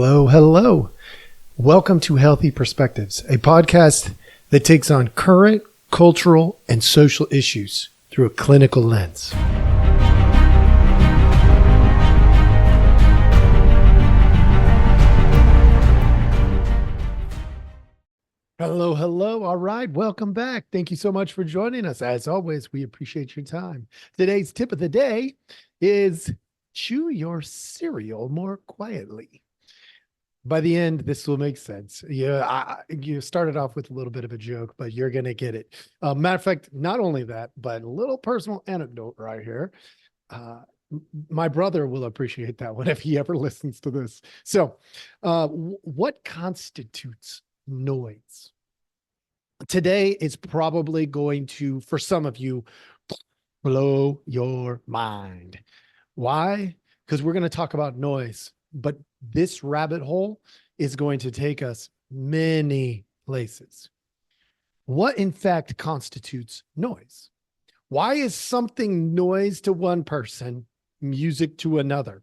Hello, hello. Welcome to Healthy Perspectives, a podcast that takes on current cultural and social issues through a clinical lens. Hello, hello. All right, welcome back. Thank you so much for joining us. As always, we appreciate your time. Today's tip of the day is chew your cereal more quietly. By the end, this will make sense. Yeah, you started off with a little bit of a joke, but you're going to get it. Matter of fact, not only that, but a little personal anecdote right here. My brother will appreciate that one if he ever listens to this. So, what constitutes noise? Today is probably going to, for some of you, blow your mind. Why? Because we're going to talk about noise, but this rabbit hole is going to take us many places. What, in fact, constitutes noise? Why is something noise to one person, music to another?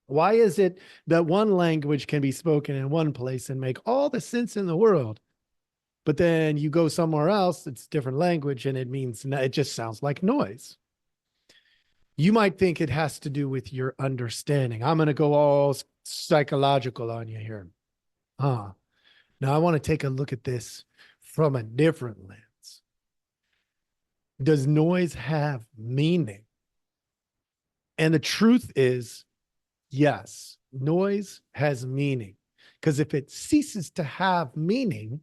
Why is it that one language can be spoken in one place and make all the sense in the world, but then you go somewhere else, it's a different language, and it just sounds like noise? You might think it has to do with your understanding. I'm going to go all psychological on you here. Now I want to take a look at this from a different lens. Does noise have meaning? And the truth is, yes, noise has meaning. Because if it ceases to have meaning,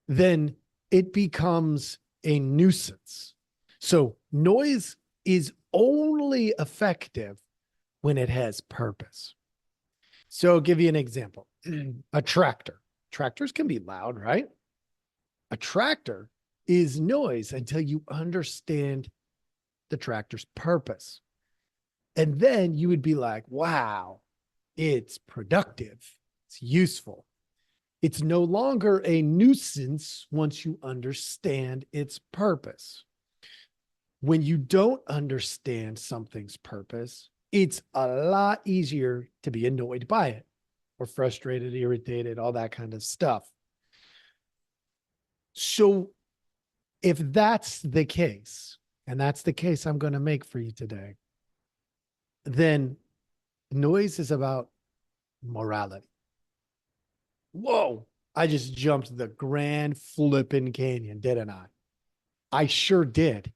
then it becomes a nuisance. So noise is only effective when it has purpose. So I'll give you an example. A tractor. Tractors can be loud, right? A tractor is noise until you understand the tractor's purpose. And then you would be like, wow, it's productive. It's useful. It's no longer a nuisance once you understand its purpose. When you don't understand something's purpose, it's a lot easier to be annoyed by it or frustrated, irritated, all that kind of stuff. So if that's the case, and that's the case I'm going to make for you today, then noise is about morality. Whoa, I just jumped the Grand Flippin' Canyon, didn't I? I sure did.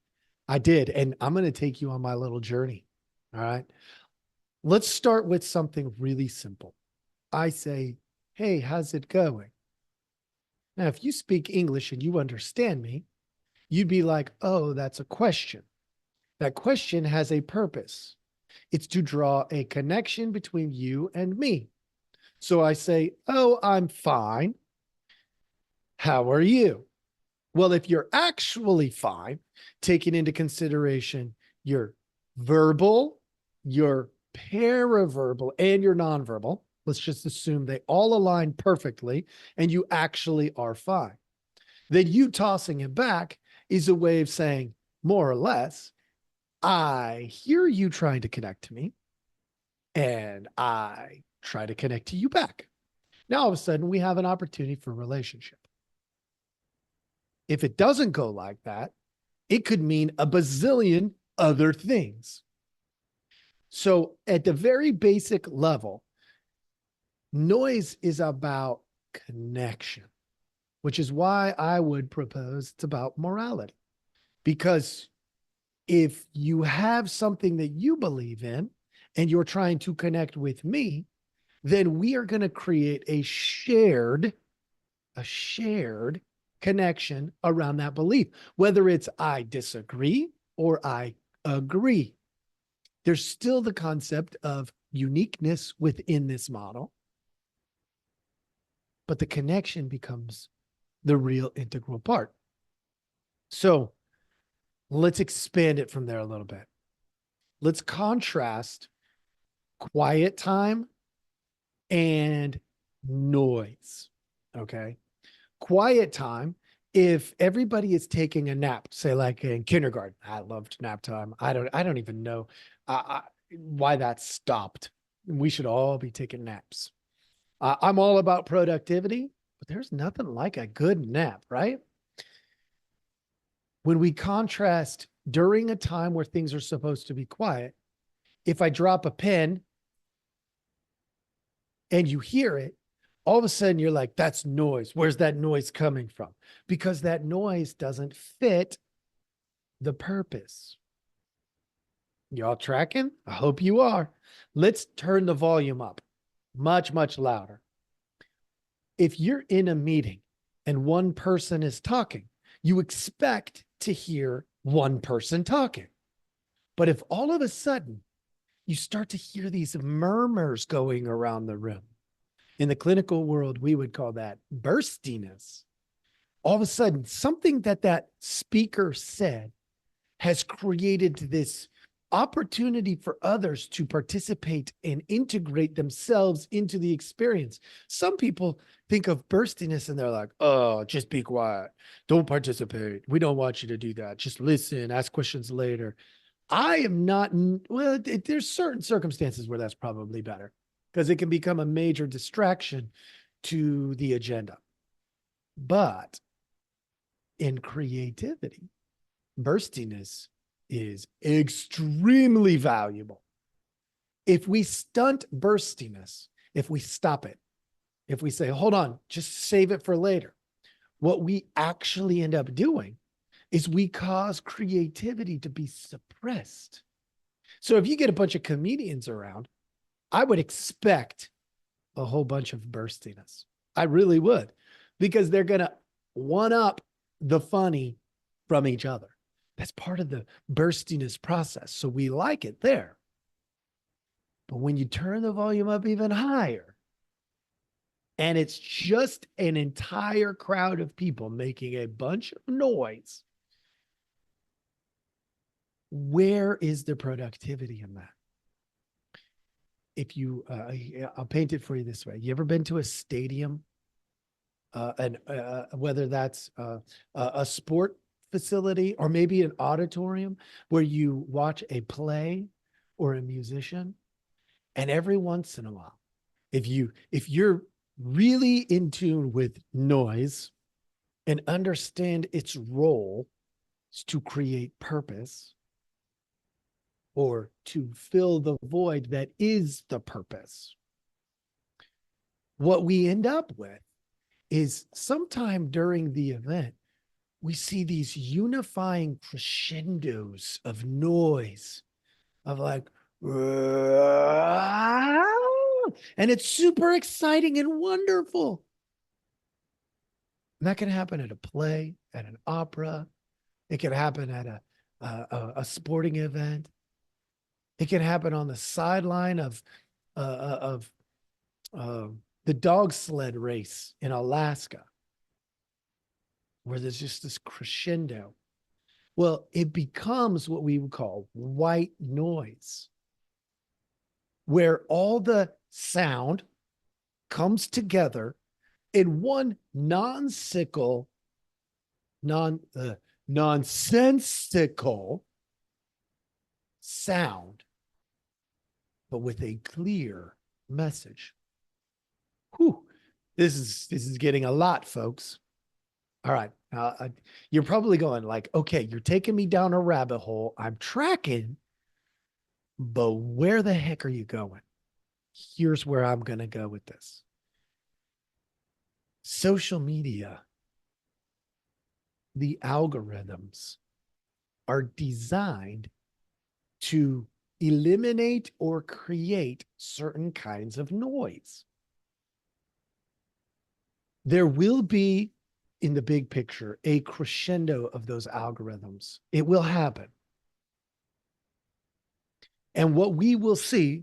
I did. And I'm going to take you on my little journey. All right. Let's start with something really simple. I say, hey, how's it going? Now, if you speak English and you understand me, you'd be like, oh, that's a question. That question has a purpose. It's to draw a connection between you and me. So I say, oh, I'm fine. How are you? Well, if you're actually fine, taking into consideration your verbal, your paraverbal, and your nonverbal, let's just assume they all align perfectly and you actually are fine. Then you tossing it back is a way of saying, more or less, I hear you trying to connect to me and I try to connect to you back. Now, all of a sudden, we have an opportunity for a relationship. If it doesn't go like that, it could mean a bazillion other things. So at the very basic level, noise is about connection, which is why I would propose it's about morality. Because if you have something that you believe in and you're trying to connect with me, then we are going to create a shared connection around that belief, whether it's I disagree or I agree. There's still the concept of uniqueness within this model, but the connection becomes the real integral part. So let's expand it from there a little bit. Let's contrast quiet time and noise. Okay. Quiet time, if everybody is taking a nap, say like in kindergarten, I loved nap time. I don't even know why that stopped. We should all be taking naps. I'm all about productivity, but there's nothing like a good nap, right? When we contrast during a time where things are supposed to be quiet, if I drop a pen and you hear it, all of a sudden you're like, that's noise. Where's that noise coming from? Because that noise doesn't fit the purpose. Y'all tracking? I hope you are. Let's turn the volume up much, much louder. If you're in a meeting and one person is talking, you expect to hear one person talking. But if all of a sudden you start to hear these murmurs going around the room, in the clinical world, we would call that burstiness. All of a sudden, something that speaker said has created this opportunity for others to participate and integrate themselves into the experience. Some people think of burstiness and they're like, oh, just be quiet. Don't participate. We don't want you to do that. Just listen, ask questions later. I am not, well, there's certain circumstances where that's probably better because it can become a major distraction to the agenda. But in creativity, burstiness is extremely valuable. If we stunt burstiness, if we stop it, if we say, hold on, just save it for later, what we actually end up doing is we cause creativity to be suppressed. So if you get a bunch of comedians around, I would expect a whole bunch of burstiness. I really would, because they're going to one up the funny from each other. That's part of the burstiness process. So we like it there. But when you turn the volume up even higher, and it's just an entire crowd of people making a bunch of noise, where is the productivity in that? If you, I'll paint it for you this way. You ever been to a stadium? Whether that's a sport facility or maybe an auditorium where you watch a play or a musician, and every once in a while, if you're really in tune with noise and understand its role to create purpose or to fill the void that is the purpose, what we end up with is sometime during the event, we see these unifying crescendos of noise, of like, and it's super exciting and wonderful. And that can happen at a play, at an opera. It can happen at a sporting event. It can happen on the sideline of the dog sled race in Alaska, where there's just this crescendo. Well, it becomes what we would call white noise, where all the sound comes together in one nonsensical sound, but with a clear message. Whew, this is getting a lot, folks. All right. You're probably going like, okay, you're taking me down a rabbit hole. I'm tracking, but where the heck are you going? Here's where I'm going to go with this. Social media, the algorithms are designed to eliminate or create certain kinds of noise. There will be, in the big picture, a crescendo of those algorithms. It will happen. And what we will see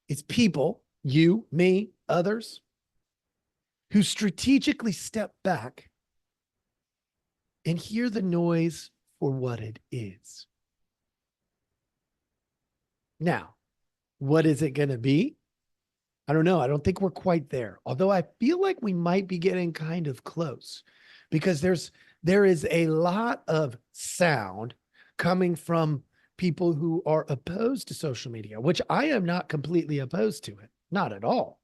is people, you, me, others, who strategically step back and hear the noise for what it is. Now, what is it going to be? I don't know. I don't think we're quite there. Although I feel like we might be getting kind of close, because there is a lot of sound coming from people who are opposed to social media, which I am not completely opposed to it, not at all.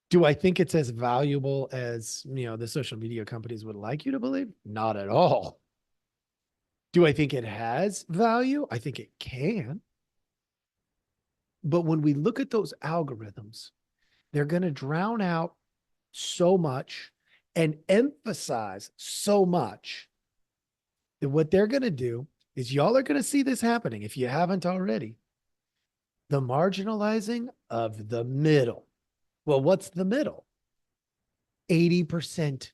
Do I think it's as valuable as, the social media companies would like you to believe? Not at all. Do I think it has value? I think it can. But when we look at those algorithms, they're going to drown out so much and emphasize so much that what they're going to do is y'all are going to see this happening if you haven't already. The marginalizing of the middle. Well, what's the middle? 80%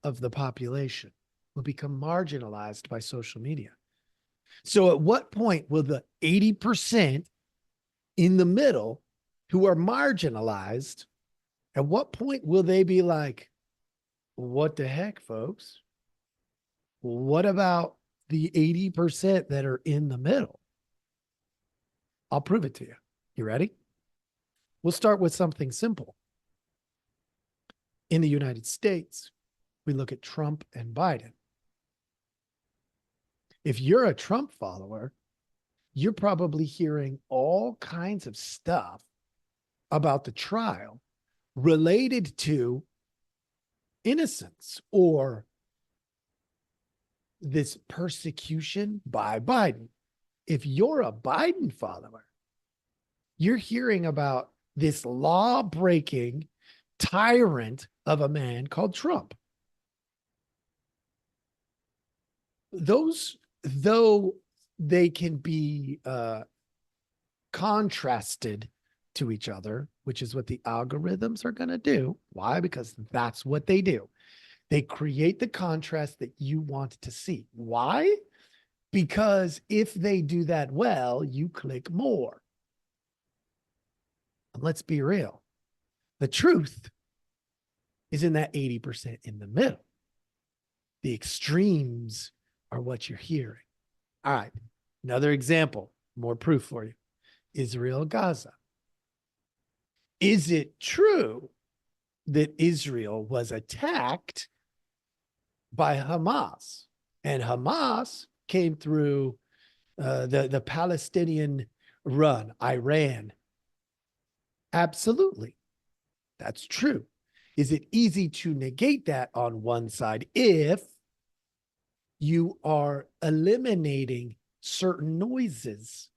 of the population will become marginalized by social media. So at what point will the 80% in the middle who are marginalized, at what point will they be like, what the heck, folks? What about the 80% that are in the middle? I'll prove it to you. You ready? We'll start with something simple. In the United States, we look at Trump and Biden. If you're a Trump follower, you're probably hearing all kinds of stuff about the trial related to innocence or this persecution by Biden. If you're a Biden follower, you're hearing about this law-breaking tyrant of a man called Trump. Those, though they can be contrasted to each other, which is what the algorithms are going to do. Why? Because that's what they do. They create the contrast that you want to see. Why? Because if they do that well, you click more. And let's be real. The truth is in that 80% in the middle. The extremes are what you're hearing. All right. Another example, more proof for you. Israel, Gaza. Is it true that Israel was attacked by Hamas? And Hamas came through the Palestinian run, Iran. Absolutely. That's true. Is it easy to negate that on one side if you are eliminating certain noises,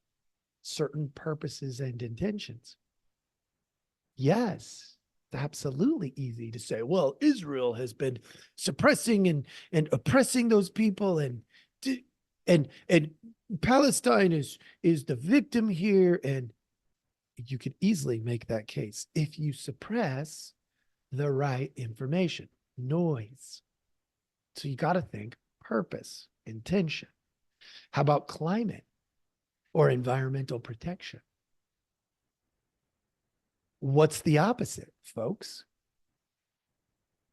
certain purposes and intentions? Yes, it's absolutely easy to say, well, Israel has been suppressing and oppressing those people, and Palestine is the victim here. And you could easily make that case if you suppress the right information, noise. So you got to think purpose, intention. How about climate or environmental protection? What's the opposite, folks?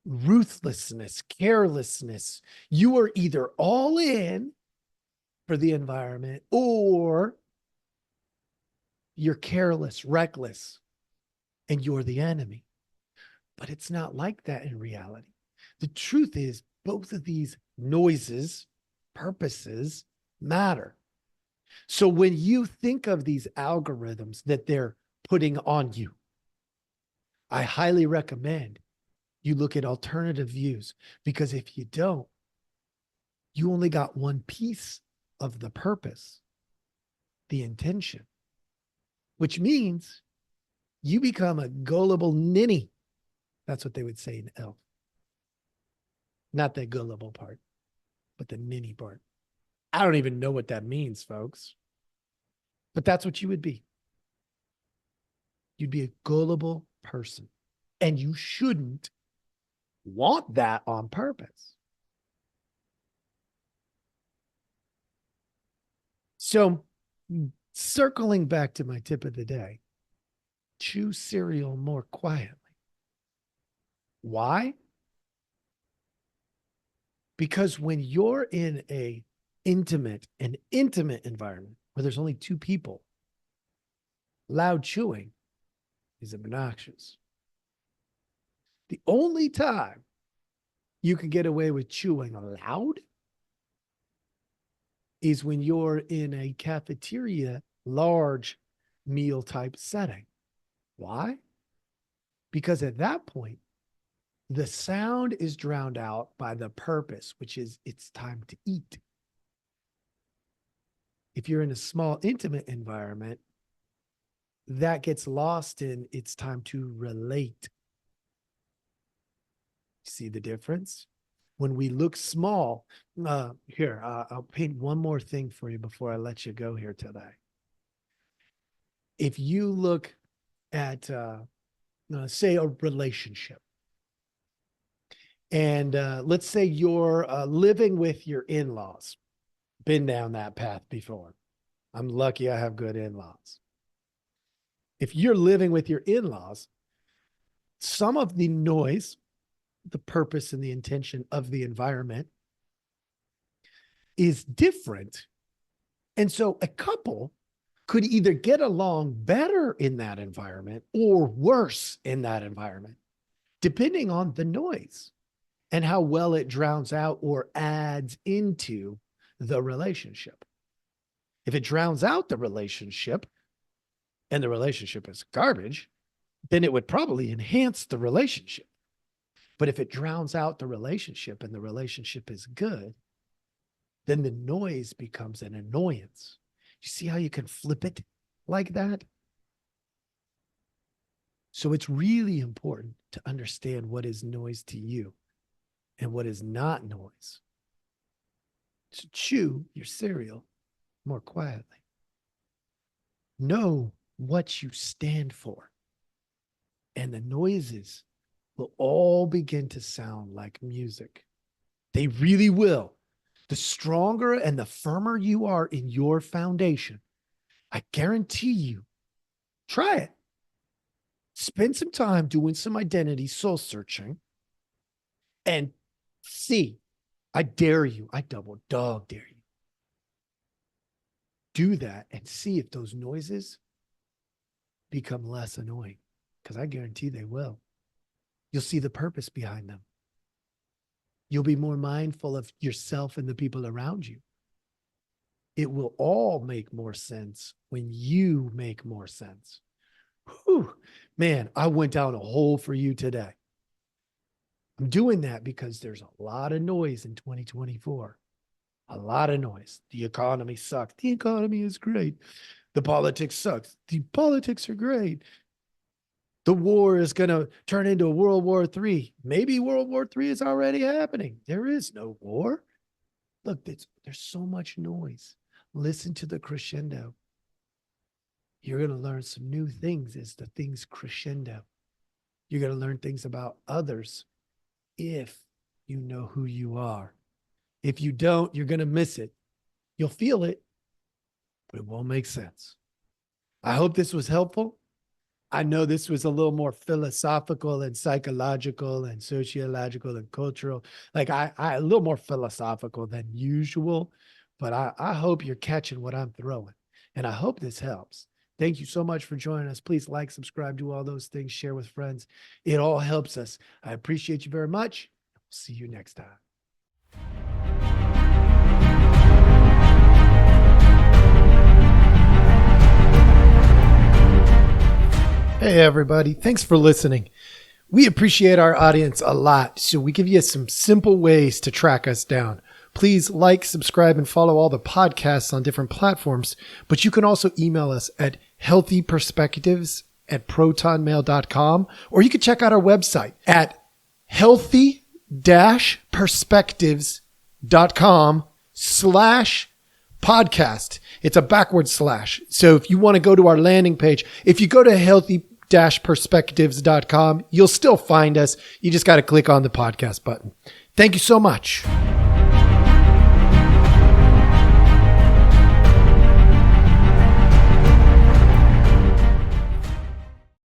Ruthlessness, carelessness. You are either all in for the environment or you're careless, reckless, and you're the enemy. But it's not like that in reality. The truth is, both of these noises, purposes matter. So when you think of these algorithms that they're putting on you, I highly recommend you look at alternative views, because if you don't, you only got one piece of the purpose, the intention, which means you become a gullible ninny. That's what they would say in Elf. Not the gullible part, but the ninny part. I don't even know what that means, folks. But that's what you would be. You'd be a gullible person. And you shouldn't want that on purpose. So, circling back to my tip of the day, chew cereal more quietly. Why? Because when you're in an intimate environment where there's only two people, loud chewing is obnoxious. The only time you can get away with chewing loud is when you're in a cafeteria, large meal type setting. Why? Because at that point, the sound is drowned out by the purpose, which is it's time to eat. If you're in a small, intimate environment, that gets lost in it's time to relate. See the difference? When we look small, I'll paint one more thing for you before I let you go here today. If you look at, say, a relationship, and let's say you're living with your in-laws. Been down that path before. I'm lucky I have good in-laws. If you're living with your in-laws, some of the noise, the purpose and the intention of the environment is different. And so a couple could either get along better in that environment or worse in that environment, depending on the noise and how well it drowns out or adds into the relationship. If it drowns out the relationship and the relationship is garbage, then it would probably enhance the relationship. But if it drowns out the relationship and the relationship is good, then the noise becomes an annoyance. You see how you can flip it like that? So it's really important to understand what is noise to you and what is not noise. So chew your cereal more quietly. Know what you stand for. And the noises will all begin to sound like music. They really will. The stronger and the firmer you are in your foundation, I guarantee you, try it. Spend some time doing some identity soul searching and see. I dare you. I double dog dare you. Do that and see if those noises become less annoying, because I guarantee they will. You'll see the purpose behind them. You'll be more mindful of yourself and the people around you. It will all make more sense when you make more sense. Whew, man, I went down a hole for you today. I'm doing that because there's a lot of noise in 2024. A lot of noise. The economy sucks. The economy is great. The politics sucks. The politics are great. The war is going to turn into a World War III. Maybe World War III is already happening. There is no war. Look, there's so much noise. Listen to the crescendo. You're going to learn some new things as the things crescendo. You're going to learn things about others if you know who you are. If you don't, you're going to miss it. You'll feel it, but it won't make sense. I hope this was helpful. I know this was a little more philosophical and psychological and sociological and cultural. Like I a little more philosophical than usual, but I hope you're catching what I'm throwing. And I hope this helps. Thank you so much for joining us. Please like, subscribe, do all those things, share with friends. It all helps us. I appreciate you very much. We'll see you next time. Hey, everybody. Thanks for listening. We appreciate our audience a lot, so we give you some simple ways to track us down. Please like, subscribe, and follow all the podcasts on different platforms, but you can also email us at healthyperspectives@protonmail.com, or you can check out our website at healthy-perspectives.com/podcast. It's a backward slash. So if you want to go to our landing page, if you go to healthy-perspectives.com, you'll still find us. You just got to click on the podcast button. Thank you so much.